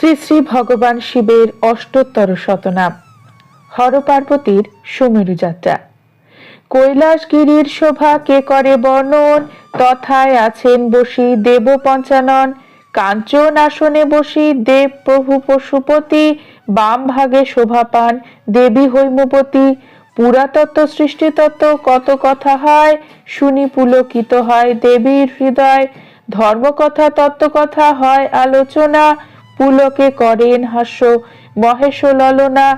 শ্রী শ্রী ভগবান শিবের অষ্টোত্তর শতনাম। হর পার্বতীর সুমেরু যাত্রা। কৈলাসগিরির শোভা কে করে বর্ণন, তথায় আছেন বসি দেব পঞ্চানন। কাঞ্চন আসনে বসি দেব প্রভু পশুপতি, বাম ভাগে শোভা পান দেবী হৈমবতী। পুরাতত্ত্ব সৃষ্টিতত্ত্ব কত কথা হয়, শুনি পুলকিত হয় দেবীর হৃদয়। ধর্মকথা তত্ত্বকথা হয় আলোচনা, পুলকে করেন হাস্য মহেশ ললনা।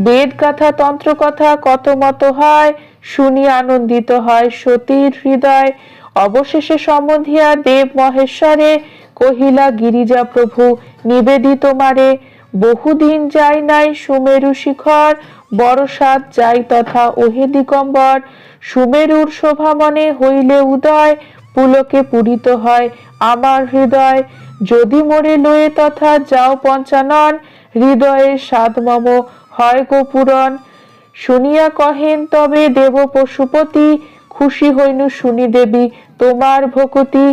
বেদ গাথা তন্ত্রকথা কত মত হয়, শুনি আনন্দিত হয় সতীর হৃদয়। অবশেষে সম্বন্ধিয়া দেব মহেশ্বরে, কহিলা গিরিজা প্রভু নিবেদিত মারে। বহুদিন যাই নাই সুমেরু শিখর, বড় সাত যাই তথা ওহে দিগম্বর। সুমেরুর শোভা মনে হইলে উদয়, পুলকে পূরিত হয় আমার হৃদয়। যদি মোরে লয়ে তথা যাও পঞ্চানন, হৃদয়ের সাধ মম হয় গোপুরন। শুনিয়া কহেন তবে দেব পশুপতি, খুশি হইনু শুনি দেবী তোমার ভকতি।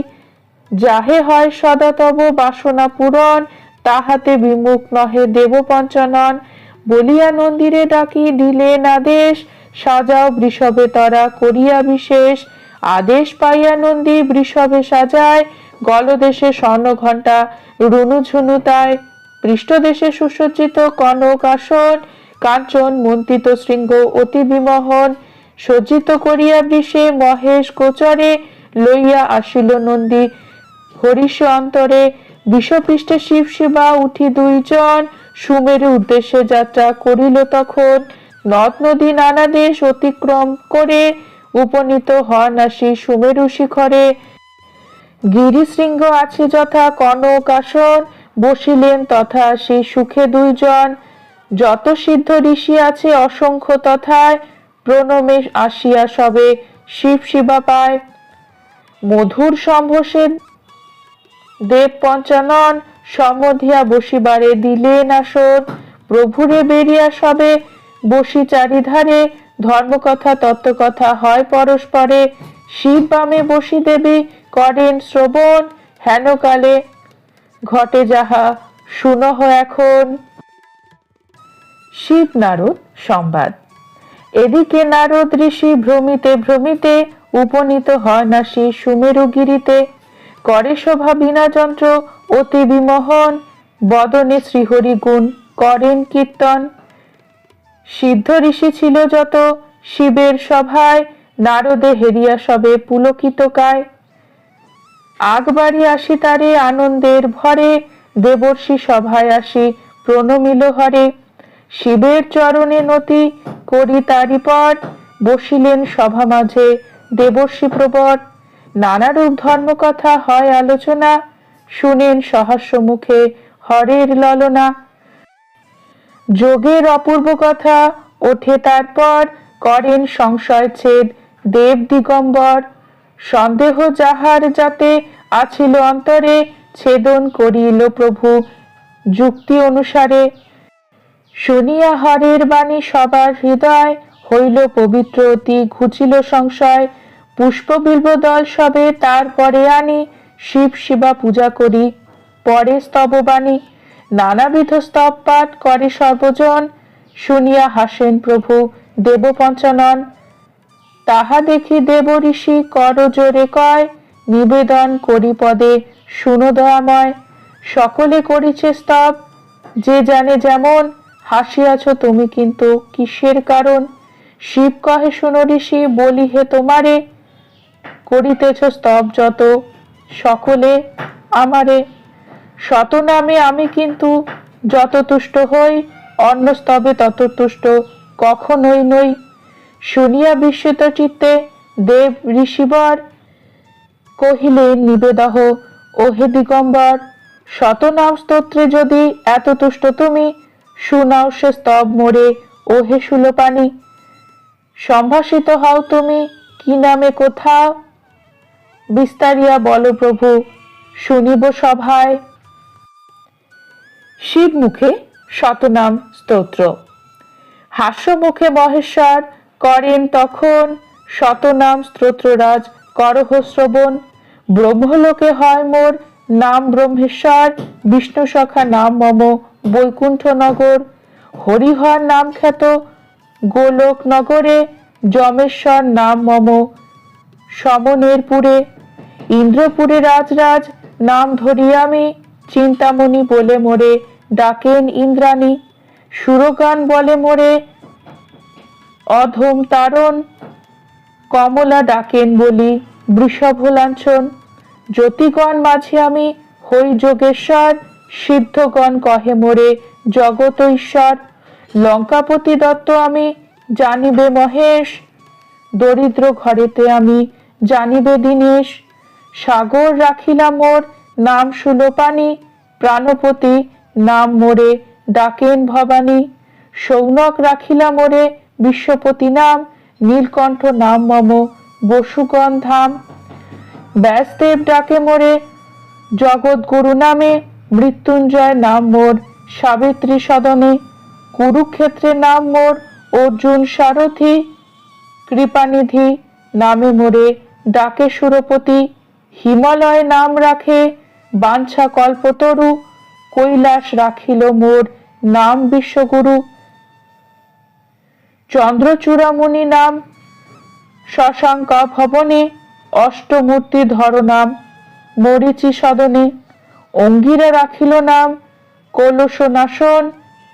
যাহে হয় সদা তব বাসনা পূরণ, তাহাতে বিমুখ নহে দেব পঞ্চানন। বলিয়া নন্দিরে ডাকি দিলেন আদেশ, সাজাও বৃষভে তরা করিয়া বিশেষ। আদেশ পাইয়া নন্দী বৃষভে সাজায়, গলদেশে স্বর্ণ ঘণ্টা রুনু ঝুনুতায়। পৃষ্ঠদেশে সুসজ্জিত কনক আসন, কাঞ্চন মন্ত্রিত শৃঙ্গ অতি বিমোহন। সজ্জিত করিয়া বৃষে মহেশ গোচরে, লইয়া আসিল নন্দী হরিষ অন্তরে। বিষপৃষ্ঠে শিব শিবা উঠি দুইজন, সুমেরু উদ্দেশ্যে যাত্রা করিল তখন। নদ নদী নানা দেশ অতিক্রম করে, উপনীত হন আসি সুমেরু শিখরে। গিরিশৃঙ্গ আছে যথা কনক আসন, বসিলেন তথা সেই সুখে দুইজন। যত সিদ্ধ ঋষি আছে অসংখ্য তথায়, প্রণমে আসিয়া সবে শিব শিবা পায়। মধুর সম্ভোষে দেব পঞ্চানন, সমধিয়া বসিবারে দিলেন আসন। প্রভুরে বেরিয়া সবে বসি চারিধারে, ধর্মকথা তত্ত্বকথা হয় পরস্পরে। শিব বামে বসি দেবী করেন শ্রবণ, হেনকালে ঘটে যাহা শুনহ এখন। শিব নারদ সংবাদ। এদিকে নারদ ঋষি ভ্রমিতে ভ্রমিতে, উপনীত হয় নাসি সুমেরুগিরিতে। করে শোভা বীণা যন্ত্র অতি বিমোহন, বদনে শ্রীহরি গুণ করেন কীর্তন। সিদ্ধ ঋষি ছিল যত শিবের সভায়, নারদে হেরিয়া সবে পুলকিত কায়। আগবাড়ি আসি তারে আনন্দের ভরে, দেবর্ষি সভায় আসি প্রণমিল হরে। শিবের চরণে নতি করি তারি পট, বসিলেন সভা মাঝে দেবর্ষি প্রবর। নানারূপ ধর্মকথা হয় আলোচনা, শুনেন সহাস্য মুখে হরের ললনা। যোগের অপূর্ব কথা ওঠে তারপর, করেন সংশয় ছেদ দেব দিগম্বর। সন্দেহ যাহার যাতে আছিল অন্তরে, ছেদন করিল প্রভু যুক্তি অনুসারে। শুনিয়া হরের বাণী সবার হৃদয়, হইল পবিত্র অতি ঘুচিল সংশয়। পুষ্প বিল্ব দল সবে তারপরে আনি, শিব শিবা পূজা করি পরে স্তববাণী। নানাবিধ স্তব পাঠ করে সর্বজন, শুনিয়া হাসেন প্রভু দেব পঞ্চানন। তাহা দেখি দেব ঋষি কর জোরে কয়, নিবেদন করি পদে শুনো দয়াময়। সকলে করিছে স্তব যে জানে যেমন, হাসিয়াছ তুমি কিন্তু কিসের কারণ। শিব কহে শুনো ঋষি বলি হে তোমারে, করিতেছ স্তব যত সকলে আমারে। শত নামে আমি কিন্তু যত তুষ্ট হই, অন্য স্তবে তত তুষ্ট কখনোই নই। শুনিয়া বিস্মিত চিত্তে দেব ঋষিবর, কহিলেন নিবেদহ ওহে দিগম্বর। শতনাম স্তোত্রে যদি এত তুষ্ট তুমি, শুনাও সে স্তব মোরে ওহে শূলপাণি। সম্ভাষিত হও তুমি কি নামে কোথাও, বিস্তারিয়া বলো প্রভু শুনিব সভায়। শিব মুখে শতনাম স্তোত্র। হাস্য মুখে মহেশ্বর করেন তখন, শতনাম স্তোত্ররাজ করহ শ্রবণ। ব্রহ্মলোকে হয় মোর নাম ব্রহ্মেশ্বর, বিষ্ণু সখা নাম মম বৈকুণ্ঠনগর, হরিহর নাম খ্যাত গোলক নগরে, যমেশ্বর নাম মম সমনেরপুরে, ইন্দ্রপুরে রাজরাজ নাম ধরি আমি, চিন্তামণি বলে মোরে ডাকেন ইন্দ্রাণী, সুরগান বলে মোরে অধম তারণ, কমলা ডাকেন বলি বৃষভ লাঞ্ছন, জ্যোতিগণ মাঝে আমি হই যোগেশ্বর, সিদ্ধগণ কহে মোরে জগত ঈশ্বর, লঙ্কাপতি দত্ত আমি জানিবে মহেশ, দরিদ্র ঘরেতে আমি জানিবে দীনেশ, সাগর রাখিলা মোর নাম সুলোপানি, প্রাণপতি নাম মোরে ডাকেন ভবানী, সৌনক রাখিলা মোরে বিশ্বপতি নাম, নীলকণ্ঠ নাম মম বসুগণ ধাম, ব্যাসদেব ডাকে মোরে জগৎগুরু নামে, মৃত্যুঞ্জয় নাম মোর সাবিত্রী সদনে, কুরুক্ষেত্রে নাম মোর অর্জুন সারথি, কৃপানিধি নামে মোরে ডাকে সুরপতি, হিমালয় নাম রাখে বাঞ্ছা কল্পতরু, কৈলাস রাখিল মোর নাম বিশ্বগুরু, চন্দ্রচূড়ামণি নাম শশাঙ্কা ভবনে, অষ্টমূর্তি ধর নাম মরিচি সদনে, অঙ্গিরা রাখিল নাম কলসনাশন,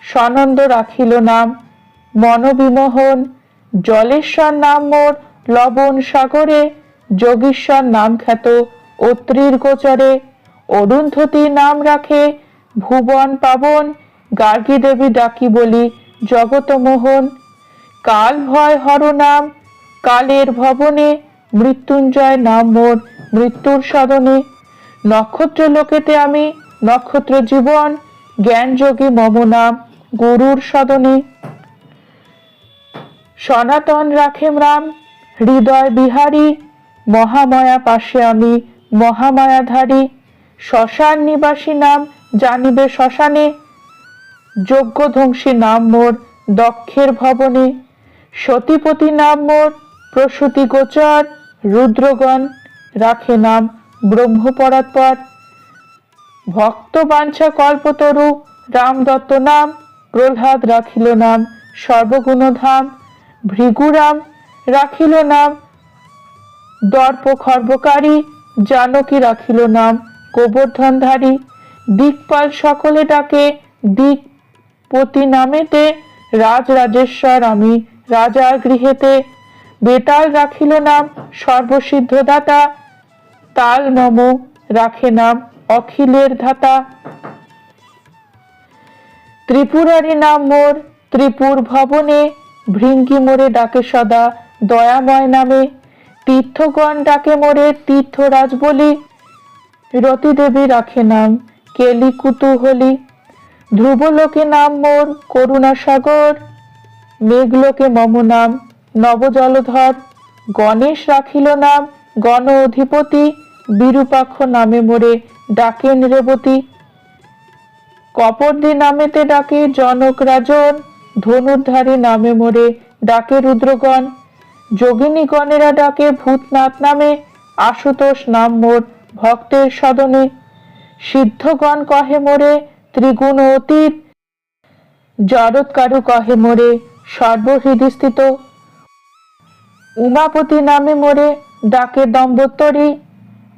সনন্দ রাখিল নাম মনোবিমোহন, জলেশ্বর নাম মোর লবণ সাগরে, যোগীশ্বর নাম খ্যাত অত্রির গোচরে, অরুন্ধতী নাম রাখে ভুবন পাবন, গার্গী দেবী ডাকি বলি জগতমোহন, কাল ভয় হর নাম কালের ভবনে, মৃত্যুঞ্জয় নাম মোর মৃত্যুর সদনে, নক্ষত্র লোকেতে আমি নক্ষত্র জীবন, জ্ঞান যোগী মম নাম গুরুর সদনে, সনাতন রাখেম রাম হৃদয় বিহারী, মহামায়া পাশে আমি মহামায়াধারী, শ্মশান নিবাসী নাম জানিবে শ্মশানে, যজ্ঞধ্বংসী নাম মোর দক্ষের ভবনে, সতীপতি নাম মোর প্রসূতি গোচর, রুদ্রগণ রাখে নাম ব্রহ্মপরাৎপর, ভক্ত বাঞ্ছা কল্পতরু রামদত্ত নাম, প্রহ্লাদ রাখিল নাম সর্বগুণধাম, ভৃগুরাম রাখিল নাম দর্প খর্বকারী, জানকী রাখিল নাম গোবর্ধনধারী, দিকপাল সকলে ডাকে দিকপতি নামেতে, রাজরাজেশ্বর আমি রাজার গৃহেতে, বেতাল রাখিল নাম সর্বসিদ্ধদাতা, তাল মম রাখে নাম অখিলের ধাতা, ত্রিপুরারি নাম মোর ত্রিপুর ভবনে, ভৃঙ্গি মোরে ডাকে সদা দয়াময় নামে, তীর্থগণ ডাকে মোরে তীর্থরাজ বলি, রতি দেবী রাখে নাম কেলি কুতুহলী, ধ্রুবলোকে নাম মোর করুণা সাগর, মেঘলোকে মম নাম নবজলধর, গণেশ রাখিল নাম গণ অধিপতি, বিরূপাক্ষ নামে মোরে ডাকেন রেবতী, কপর্দি নামেতে ডাকে জনক রাজন, ধনুর্ধারী নামে মোরে ডাকে রুদ্রগণ, যোগিনী গণেরা ডাকে ভূতনাথ নামে, আশুতোষ নাম মোর ভক্তের সদনে, সিদ্ধগণ কহে মোরে ত্রিগুণ অতীত, জড়ৎকারু কহে মোরে সর্বহৃদস্থিত, উমাপতি নামে মোরে ডাকে দম্বোত্তরী,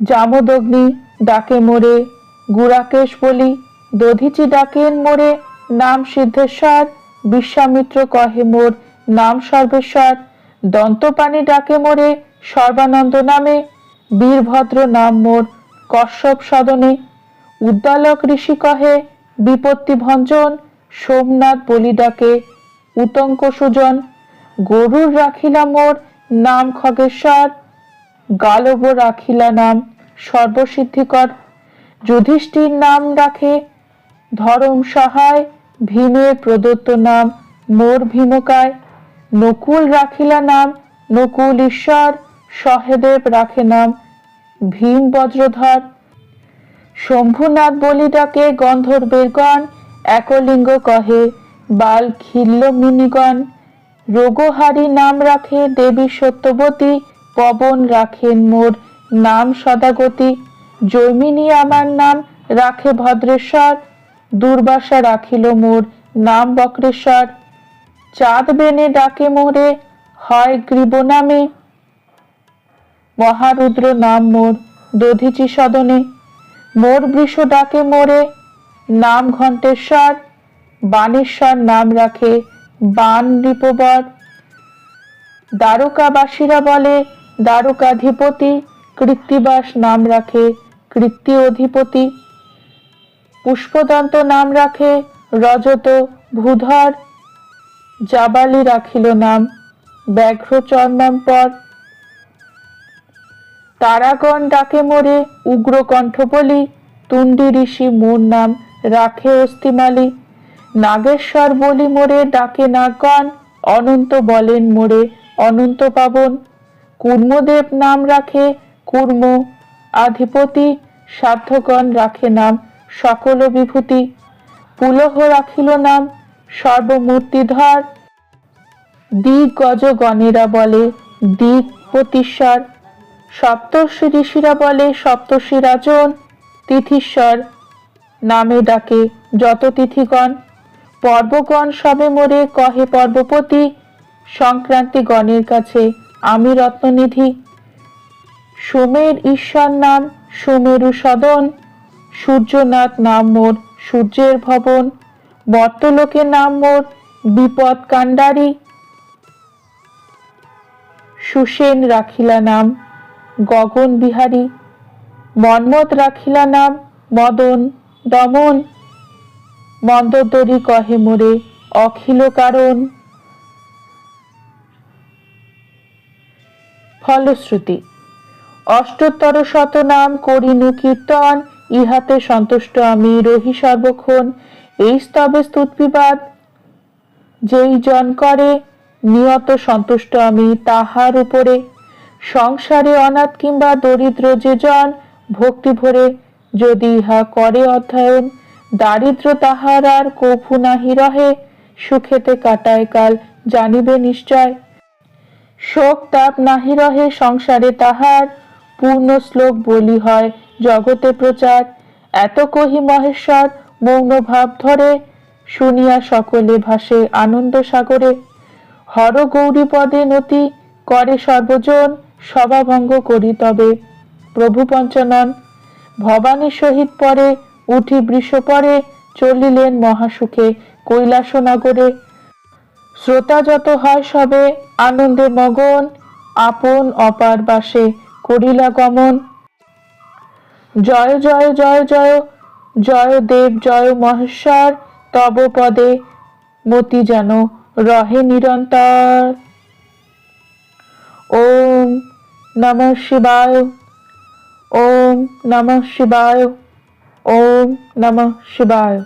জামদগ্নি ডাকে মোরে গুড়াকেশ বলি, দধিচি ডাকেন মোরে নাম সিদ্ধেশ্বর, বিশ্বামিত্র কহে মোর নাম সর্বেশ্বর, দন্তপাণি ডাকে মোরে সর্বানন্দ নামে, বীরভদ্র নাম মোর কশ্যপ সদনে, উদ্দালক ঋষি কহে বিপত্তি ভঞ্জন, সোমনাথ বলি ডাকে উতঙ্ক সুজন, গরুর রাখিলা মোর নাম খগেশ্বর, গালব রাখিলা নাম সর্বসিদ্ধিকর, যুধিষ্ঠির নাম রাখে ধরম সহায়, ভীমের প্রদত্ত নাম মোর ভীমকায়, নকুল রাখিলা নাম নকুল ঈশ্বর, সহদেব রাখে নাম ভীম বজ্রধর, শম্ভুনাথ বলি ডাকে গন্ধর্বের গণ, একলিঙ্গ কহে বাল খিল্ল মিনিগণ, রোগহারি নাম রাখে দেবী সত্যবতী, পবন রাখেন মোর নাম সদাগতি, জৈমিনী আমার নাম রাখে ভদ্রেশ্বর, দুর্বাসা রাখিল মোর নাম বক্রেশ্বর। চাঁদ বেনে ডাকে মোরে হয় গ্রীব নামে, মহারুদ্র নাম মোর দধিচি সদনে। মোর বৃষ ডাকে মোরে নাম ঘণ্টেশ্বর, বানেশ্বর নাম রাখে বান নৃপবর। দ্বারকাবাসীরা বলে দ্বারকাধিপতি, কৃত্তিবাস নাম রাখে কৃত্তি অধিপতি। পুষ্পদন্ত নাম রাখে রজত ভূধর, জাবালি রাখিল নাম ব্যাঘ্র চর্মাম্পর। তারাগণ ডাকে মোরে উগ্রকণ্ঠ বলি, তুণ্ডি ঋষি মোর নাম রাখে অস্থিমালি। নাগেশ্বর বলি মোরে ডাকে নাগগণ, অনন্ত বলেন মোরে অনন্ত পাবন। কুর্মদেব নাম রাখে কুর্ম আধিপতি, সাধ্যগণ রাখে নাম সকল বিভূতি। পুলহ রাখিল নাম সর্বমূর্তিধর, দিগ্গজগণেরা বলে দিকপতিশ্বর। সপ্তর্ষি ঋষিরা বলে সপ্তর্ষি রাজন, তিথিশ্বর নামে ডাকে যত তিথিগণ। পর্বগণ সবে মোরে কহে পর্বপতি, সংক্রান্তি গণের কাছে আমি রত্ননিধি। সোমের ঈশ্বর নাম সুমেরু সদন, সূর্যনাথ নাম মোর সূর্যের ভবন। মর্তলোকে নাম মোর বিপদ কাণ্ডারি, সুসেন রাখিলা নাম গগন বিহারী। মন্মথ রাখিলা নাম মদন দমন, মন্দোদরী কহে মোরে অখিল কারণ। ফলশ্রুতি: অষ্টোত্তর শতনাম করিনু কীর্তন, ইহাতে সন্তুষ্ট আমি রহি সর্বক্ষণ। এই স্তবে স্তুতিবাদ যেই জন করে, নিয়ত সন্তুষ্ট আমি তাহার উপরে। সংসারে অনাথ কিংবা দরিদ্র যে জন, ভক্তি ভরে যদি ইহা করে অধ্যয়ন, দারিদ্র তাহার আর কভু নাহি রহে, সুখেতে কাটায় কাল জানিবে নিশ্চয়। শোক তাপ নাহি রহে সংসারে তাহার, পূর্ণ শ্লোক বলি হয় জগতে প্রচার। এত কহি মহেশ্বর মৌন ভাব ধরে, শুনিয়া সকলে ভাসে আনন্দ সাগরে। হর গৌরী পদে নতি করে সর্বজন, সভাভঙ্গ করি তবে প্রভু পঞ্চানন। ভবানী সহিত পরে উঠি বৃষ পরে, চলিলেন মহাসুখে কৈলাস নগরে। শ্রোতা যত হয় সবে আনন্দে মগন, আপন অপার বাসে করিলা গমন। জয় জয় জয় জয় জয় দেব জয় মহেশ্বর, তব পদে মতি যেন রহে নিরন্তর। ওম নমঃ শিবায়, ওম নমঃ শিবায়, ওম নমঃ শিবায়।